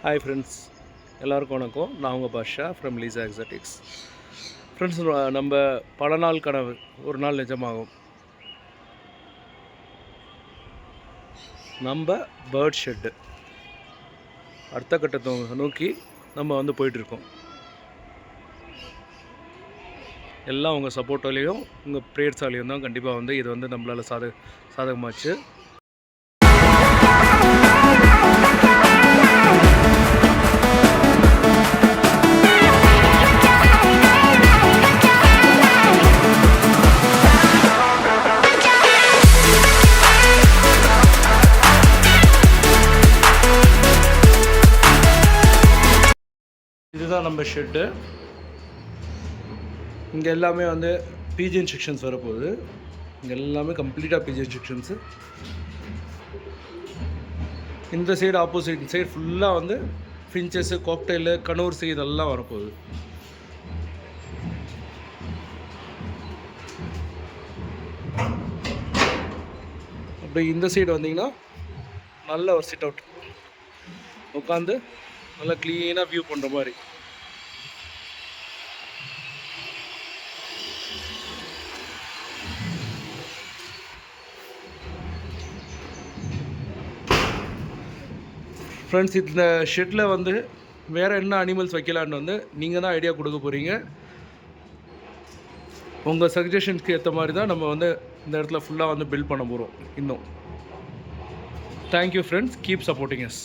Hi friends, எல்லாருக்கும் வணக்கம். நான் உங்கள் பாஷா ஃப்ரம் லீசா எக்ஸாட்டிக்ஸ். ஃப்ரெண்ட்ஸ், நம்ம பல நாள் கனவு ஒரு நாள் நிஜமாகும். நம்ம பேர்ட் ஷெட்டு அடுத்த கட்டத்தை நோக்கி நம்ம போயிட்டுருக்கோம். எல்லாம் உங்கள் சப்போர்ட்டாலேயும் உங்கள் ப்ரேயர்ஸாலேயும் தான் கண்டிப்பாக இது நம்மளால் சாதகமாச்சு. இதுதான் நம்ம ஷெட்டு. இங்கே எல்லாமே பிஜி இன்ஸ்ட்ரக்ஷன்ஸ் வரப்போகுது. இங்கே எல்லாமே கம்ப்ளீட்டாக பிஜி இன்ஸ்ட்ரக்ஷன்ஸு. இந்த சைடு ஆப்போசிட் சைடு ஃபுல்லாக ஃபின்ச்சஸ்ஸு, காக்டெயிலு, கனூர்ஸு இதெல்லாம் வரப்போகுது. அப்படி இந்த சைடு வந்தீங்கன்னா நல்ல ஒரு சிட் அவுட் உட்காந்து நல்லா க்ளீனாக வியூ பண்ணுற மாதிரி. ஃப்ரெண்ட்ஸ், இந்த ஷெட்டில் வேறு என்ன அனிமல்ஸ் வைக்கலான்னு நீங்கள் தான் ஐடியா கொடுக்க போகிறீங்க. உங்கள் சஜஷன்ஸ்க்கு ஏற்ற மாதிரி தான் நம்ம இந்த இடத்துல ஃபுல்லாக பில்ட் பண்ண போகிறோம். இன்னும் thank you friends, keep supporting us.